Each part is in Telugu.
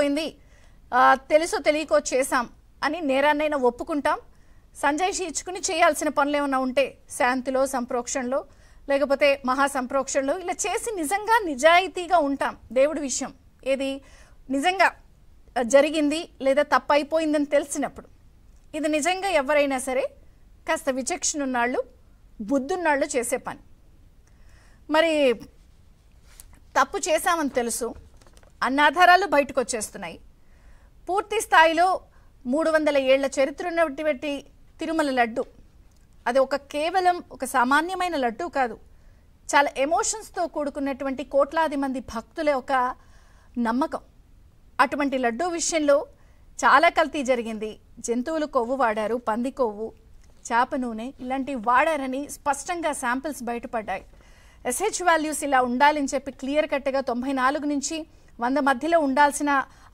అయిపోయింది, తెలుసో తెలియకో చేశాం అని నేరాన్నైనా ఒప్పుకుంటాం. సంజాయిషి ఇచ్చుకుని చేయాల్సిన పనులు ఏమైనా ఉంటే శాంతిలో, సంప్రోక్షణలో, లేకపోతే మహాసంప్రోక్షణలో ఇలా చేసి నిజంగా నిజాయితీగా ఉంటాం. దేవుడి విషయం ఏది నిజంగా జరిగింది లేదా తప్పైపోయిందని తెలిసినప్పుడు ఇది నిజంగా ఎవరైనా సరే కాస్త విచక్షణ ఉన్నాళ్ళు, బుద్ధున్నాళ్ళు చేసే పని. మరి తప్పు చేశామని తెలుసు, అన్న ఆధారాలు బయటకు వచ్చేస్తున్నాయి. పూర్తి స్థాయిలో 300 ఏళ్ల చరిత్ర ఉన్నటువంటి తిరుమల లడ్డు అది కేవలం ఒక సామాన్యమైన లడ్డు కాదు, చాలా ఎమోషన్స్తో కూడుకున్నటువంటి కోట్లాది మంది భక్తుల ఒక నమ్మకం. అటువంటి లడ్డు విషయంలో చాలా కల్తీ జరిగింది. జంతువులు కొవ్వు వాడారు, పంది కొవ్వు, చేప నూనె ఇలాంటివి వాడారని స్పష్టంగా శాంపిల్స్ బయటపడ్డాయి. ఎస్హెచ్ వాల్యూస్ ఇలా ఉండాలని చెప్పి క్లియర్ కట్గా 94 నుంచి 100 మధ్యలో ఉండాల్సిన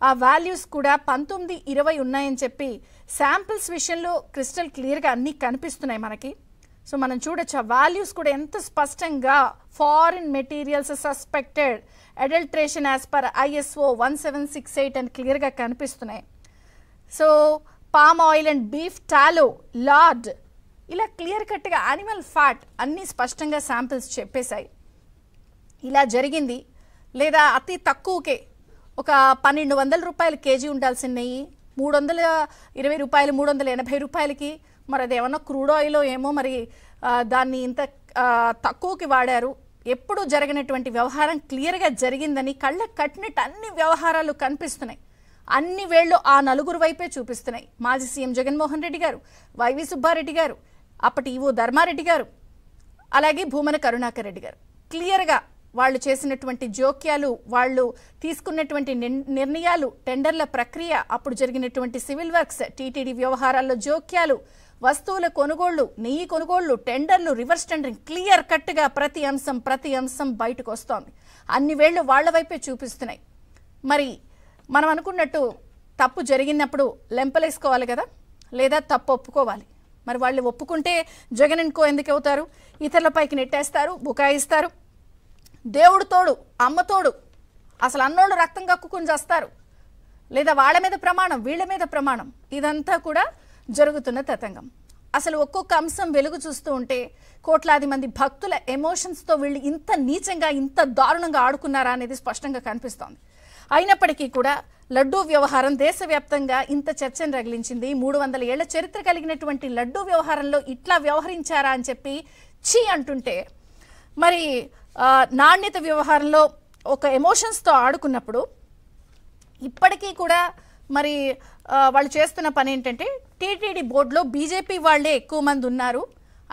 ఆ వాల్యూస్ కూడా 19, 20 ఉన్నాయని చెప్పి శాంపిల్స్ విషయంలో క్రిస్టల్ క్లియర్గా అన్నీ కనిపిస్తున్నాయి మనకి. సో మనం చూడొచ్చు ఆ వాల్యూస్ కూడా ఎంత స్పష్టంగా foreign materials suspected adulteration as per ISO 1768 అని క్లియర్గా కనిపిస్తున్నాయి. So palm oil and beef టాలో, lord ఇలా క్లియర్ కట్గా యానిమల్ ఫ్యాట్ అన్నీ స్పష్టంగా శాంపిల్స్ చెప్పేశాయి. ఇలా జరిగింది. లేదా అతి తక్కువకే ఒక 1200 రూపాయల కేజీ ఉండాల్సిన నెయ్యి 320 రూపాయలు, 380 రూపాయలకి, మరి అది ఏమన్నా క్రూడ్ ఆయిల్ ఏమో మరి దాన్ని ఇంత తక్కువకి వాడారు. ఎప్పుడు జరగనటువంటి వ్యవహారం క్లియర్గా జరిగిందని కళ్ళకు కట్టినట్టు అన్ని వ్యవహారాలు కనిపిస్తున్నాయి. అన్ని వేళ్ళు ఆ నలుగురు వైపే చూపిస్తున్నాయి. మాజీ సీఎం జగన్మోహన్ రెడ్డి గారు, వైవి సుబ్బారెడ్డి గారు, అప్పటి ఈవో ధర్మారెడ్డి గారు, అలాగే భూమన కరుణాకర్ రెడ్డి గారు. క్లియర్గా వాళ్ళు చేసినటువంటి జోక్యాలు, వాళ్ళు తీసుకున్నటువంటి నిర్ణయాలు, టెండర్ల ప్రక్రియ, అప్పుడు జరిగినటువంటి సివిల్ వర్క్స్, టీటీడీ వ్యవహారాల్లో జోక్యాలు, వస్తువుల కొనుగోళ్లు, నెయ్యి కొనుగోళ్లు, టెండర్లు, రివర్స్ టెండరింగ్ క్లియర్ కట్గా ప్రతి అంశం బయటకు వస్తోంది. అన్ని వేళ్లు వాళ్ల వైపే చూపిస్తున్నాయి. మరి మనం అనుకున్నట్టు తప్పు జరిగినప్పుడు లెంపలేసుకోవాలి కదా, లేదా తప్పు ఒప్పుకోవాలి. మరి వాళ్ళు ఒప్పుకుంటే జగన్ ఇంకో ఎందుకు అవుతారు, ఇతరులపైకి నెట్టేస్తారు, బుకాయిస్తారు. దేవుడు తోడు, అమ్మ తోడు, అసలు అన్నోళ్ళు రక్తం కక్కుకుని చేస్తారు, లేదా వాళ్ళ మీద ప్రమాణం, వీళ్ళ మీద ప్రమాణం. ఇదంతా కూడా జరుగుతున్న తతంగం. అసలు ఒక్కొక్క అంశం వెలుగు చూస్తూ ఉంటే కోట్లాది మంది భక్తుల ఎమోషన్స్తో వీళ్ళు ఇంత నీచంగా, ఇంత దారుణంగా ఆడుకున్నారా అనేది స్పష్టంగా కనిపిస్తోంది. అయినప్పటికీ కూడా లడ్డూ వ్యవహారం దేశవ్యాప్తంగా ఇంత చర్చను రగిలించింది. 300 ఏళ్ల చరిత్ర కలిగినటువంటి లడ్డూ వ్యవహారంలో ఇట్లా వ్యవహరించారా అని చెప్పి చీ అంటుంటే, మరి నాణ్యత వ్యవహారంలో ఒక ఎమోషన్స్తో ఆడుకున్నప్పుడు ఇప్పటికీ కూడా మరి వాళ్ళు చేస్తున్న పని ఏంటంటే టీటీడీ బోర్డులో బీజేపీ వాళ్లే ఎక్కువ మంది ఉన్నారు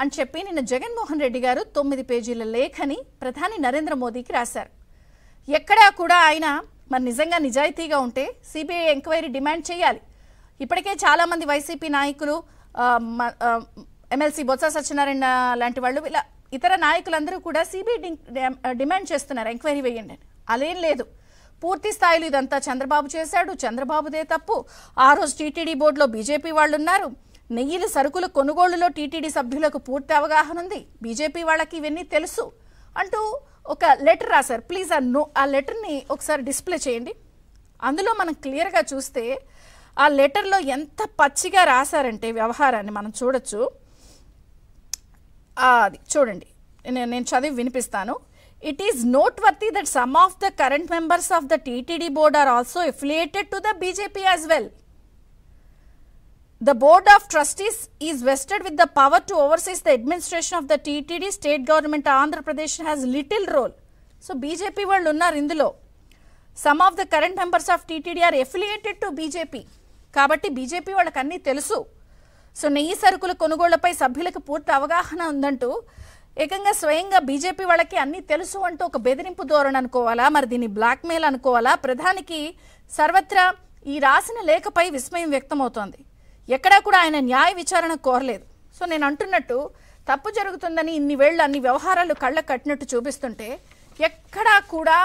అని చెప్పి నిన్న జగన్మోహన్ రెడ్డి గారు 9 పేజీల లేఖని ప్రధాని నరేంద్ర మోదీకి రాశారు. ఎక్కడా కూడా ఆయన మరి నిజంగా నిజాయితీగా ఉంటే సిబిఐ ఎంక్వైరీ డిమాండ్ చేయాలి. ఇప్పటికే చాలామంది వైసీపీ నాయకులు, ఎమ్మెల్సీ బొత్స సత్యనారాయణ లాంటి వాళ్ళు, ఇలా ఇతర నాయకులందరూ కూడా సిబిఐ డిమాండ్ చేస్తున్నారు, ఎంక్వైరీ వేయండి అని. అదేం లేదు, పూర్తి స్థాయిలో ఇదంతా చంద్రబాబు చేశాడు, చంద్రబాబుదే తప్పు. ఆ రోజు టీటీడీ బోర్డులో బీజేపీ వాళ్ళు ఉన్నారు, నెయ్యిల సరుకుల కొనుగోలులో టీటీడీ సభ్యులకు పూర్తి అవగాహన ఉంది, బీజేపీ వాళ్ళకి ఇవన్నీ తెలుసు అంటూ ఒక లెటర్ రాశారు. ప్లీజ్ ఆ లెటర్ని ఒకసారి డిస్ప్లే చేయండి. అందులో మనం క్లియర్గా చూస్తే ఆ లెటర్లో ఎంత పచ్చిగా రాశారంటే వ్యవహారాన్ని మనం చూడొచ్చు. అది చూడండి, నేను చదివి వినిపిస్తాను. It is noteworthy that some of the current members of the TTD board are also affiliated to the BJP as well. The board of trustees is vested with the power to oversee the administration of the TTD. State government Andhra Pradesh has little role. So BJP వాళ్ళు ఉన్నారు ఇందులో. Some of the current members of TTD are affiliated to BJP. కాబట్టి బీజేపీ వాళ్ళకి అన్నీ తెలుసు. సో నెయ్యి సరుకుల కొనుగోళ్లపై సభ్యులకు పూర్తి అవగాహన ఉందంటూ ఏకంగా స్వయంగా బీజేపీ వాళ్ళకి అన్నీ తెలుసు అంటూ ఒక బెదిరింపు ధోరణి అనుకోవాలా, మరి దీన్ని బ్లాక్మెయిల్ అనుకోవాలా? ప్రధానికి సర్వత్రా ఈ రాసిన లేఖపై విస్మయం వ్యక్తమవుతోంది. ఎక్కడా కూడా ఆయన న్యాయ విచారణ కోరలేదు. సో నేను అంటున్నట్టు తప్పు జరుగుతుందని ఇన్ని వేళ్ళు అన్ని వ్యవహారాలు కళ్ళకు కట్టినట్టు చూపిస్తుంటే ఎక్కడా కూడా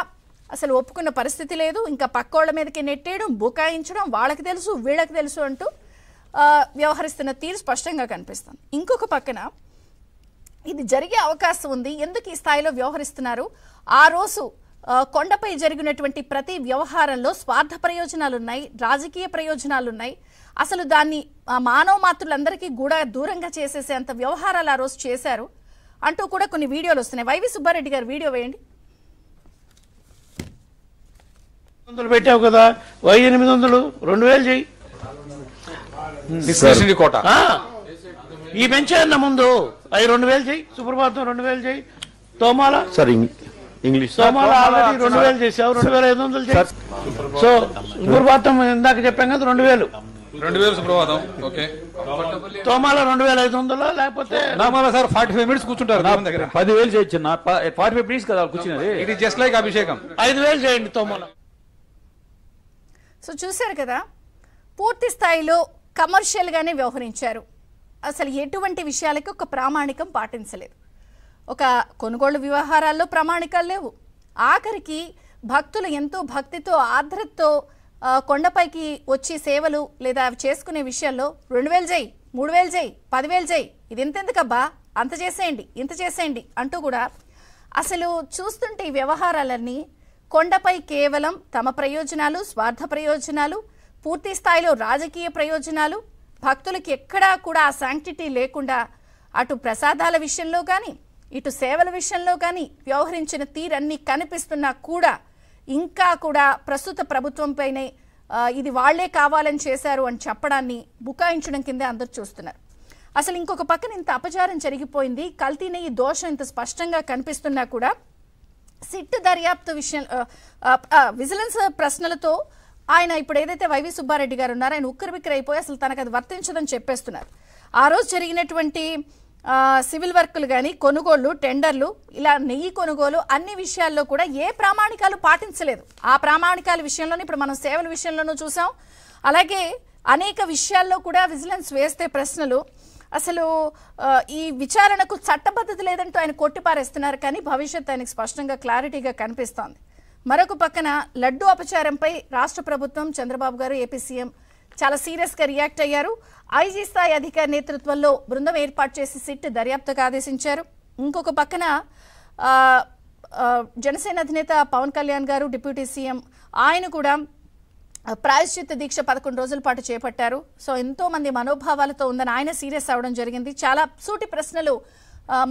అసలు ఒప్పుకున్న పరిస్థితి లేదు. ఇంకా పక్కోళ్ళ మీదకి నెట్టేయడం, బుకాయించడం, వాళ్ళకి తెలుసు వీళ్ళకి తెలుసు అంటూ వ్యవహరిస్తున్న తీరు స్పష్టంగా కనిపిస్తుంది. ఇంకొక పక్కన ఇది జరిగే అవకాశం ఉంది, ఎందుకు ఈ స్థాయిలో వ్యవహరిస్తున్నారు? ఆ రోజు కొండపై జరిగినటువంటి ప్రతి వ్యవహారంలో స్వార్థ ప్రయోజనాలున్నాయి, రాజకీయ ప్రయోజనాలున్నాయి. అసలు దాన్ని మానవ మాతృలందరికీ కూడా దూరంగా చేసేసేంత వ్యవహారాలు ఆ రోజు చేశారు అంటూ కూడా కొన్ని వీడియోలు వస్తున్నాయి. వైవి సుబ్బారెడ్డి గారు వీడియో వేయండి. పెట్టావు కదా, 800 2000 చెయ్యి. కోట ఈ పెంచాయన్న ముందు అవి 2000 చెయ్యి. సుప్రభాతం 2000 చెయ్యి. తోమాల సార్ ఇంగ్లీష్ తోమాల ఆల్రెడీ 2000 చేసావు, 2500 చెయ్యి. సో సుప్రభాతం ఇందాక చెప్పాం కదా 2000 సుప్రభాతం. ఓకే, తోమాల 2500 లేకపోతే సార్ 45 minutes కూర్చుంటారు 10,000 చేయొచ్చు. 45 minutes కదా కూర్చున్నది. ఇట్ ఈస్ జస్ట్ లైక్ అభిషేకం. 5000 చేయండి తోమాల. సో చూశారు కదా, పూర్తి స్థాయిలో కమర్షియల్గానే వ్యవహరించారు. అసలు ఎటువంటి విషయాలకి ఒక ప్రామాణికం పాటించలేదు. ఒక కొనుగోలు వ్యవహారాల్లో ప్రామాణికాలు లేవు. ఆఖరికి భక్తులు ఎంతో భక్తితో ఆర్ద్రతతో కొండపైకి వచ్చి సేవలు లేదా చేసుకునే విషయాల్లో 2000 చేయి, 3000 చేయి, 10,000 చేయి, ఇది ఎంతెందుకబ్బా, అంత చేసేయండి, ఇంత చేసేయండి అంటూ కూడా అసలు చూస్తుంటే ఈ వ్యవహారాలన్నీ కొండపై కేవలం తమ ప్రయోజనాలు, స్వార్థ ప్రయోజనాలు, పూర్తి స్థాయిలో రాజకీయ ప్రయోజనాలు, భక్తులకి ఎక్కడా కూడా ఆ శాంక్టిటీ లేకుండా అటు ప్రసాదాల విషయంలో కానీ ఇటు సేవల విషయంలో కానీ వ్యవహరించిన తీరన్నీ కనిపిస్తున్నా కూడా ఇంకా కూడా ప్రస్తుత ప్రభుత్వంపైనే ఇది వాళ్లే కావాలని చేశారు అని చెప్పడాన్ని బుకాయించడం కిందే అందరూ చూస్తున్నారు. అసలు ఇంకొక పక్కన ఇంత అపచారం జరిగిపోయింది, కల్తీనే ఈ దోషం ఇంత స్పష్టంగా కనిపిస్తున్నా కూడా సిట్ దర్యాప్తు విషయం విజిలెన్స్ ప్రశ్నలతో ఆయన ఇప్పుడు ఏదైతే వైవి సుబ్బారెడ్డి గారు ఉన్నారో ఆయన ఉక్కిరిబిక్కిరైపోయి అసలు తనకు అది వర్తించదని చెప్పేస్తున్నారు. ఆ రోజు జరిగినటువంటి సివిల్ వర్కులు కానీ కొనుగోళ్లు, టెండర్లు, ఇలా నెయ్యి కొనుగోలు అన్ని విషయాల్లో కూడా ఏ ప్రామాణికాలు పాటించలేదు. ఆ ప్రామాణికాల విషయంలోనే ఇప్పుడు మనం సేవల విషయంలోనూ చూసాం. అలాగే అనేక విషయాల్లో కూడా విజిలెన్స్ వేస్తే ప్రశ్నలు అసలు ఈ విచారణకు చట్టబద్ధత లేదంటూ ఆయన కొట్టిపారేస్తున్నారు. కానీ భవిష్యత్ ఆయనకు స్పష్టంగా క్లారిటీగా కనిపిస్తోంది. మరొక పక్కన లడ్డు అపచారంపై రాష్ట్ర ప్రభుత్వం, చంద్రబాబు గారు, ఏపీ సీఎం చాలా సీరియస్గా రియాక్ట్ అయ్యారు. ఐజీ స్థాయి అధికారి నేతృత్వంలో బృందం ఏర్పాటు చేసి సిట్ దర్యాప్తుకు ఆదేశించారు. ఇంకొక పక్కన జనసేన అధినేత పవన్ కళ్యాణ్ గారు, డిప్యూటీ సీఎం ఆయన కూడా ప్రాయశ్చిత్త దీక్ష 11 రోజుల పాటు చేపట్టారు. సో ఎంతో మంది మనోభావాలతో ఉందని ఆయన సీరియస్ అవడం జరిగింది. చాలా సూటి ప్రశ్నలు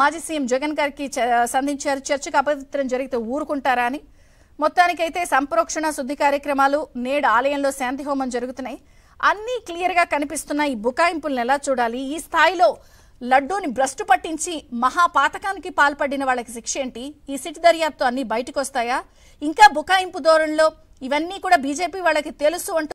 మాజీ సీఎం జగన్ గారికి సంధించారు. చర్చకు అపవిత్రం జరిగితే ఊరుకుంటారా అని. మొత్తానికైతే సంప్రోక్షణ శుద్ధి కార్యక్రమాలు, నేడు ఆలయంలో శాంతి హోమం జరుగుతున్నాయి. అన్నీ క్లియర్గా కనిపిస్తున్న ఈ బుకాయింపులను ఎలా చూడాలి? ఈ స్థాయిలో లడ్డూని భ్రష్టు పట్టించి మహాపాతకానికి పాల్పడిన వాళ్ళకి శిక్ష ఏంటి? ఈ సిట్ దర్యాప్తు అన్ని బయటకు వస్తాయా? ఇంకా బుకాయింపు ధోరణిలో ఇవన్నీ కూడా బీజేపీ వాళ్ళకి తెలుసు అంటూ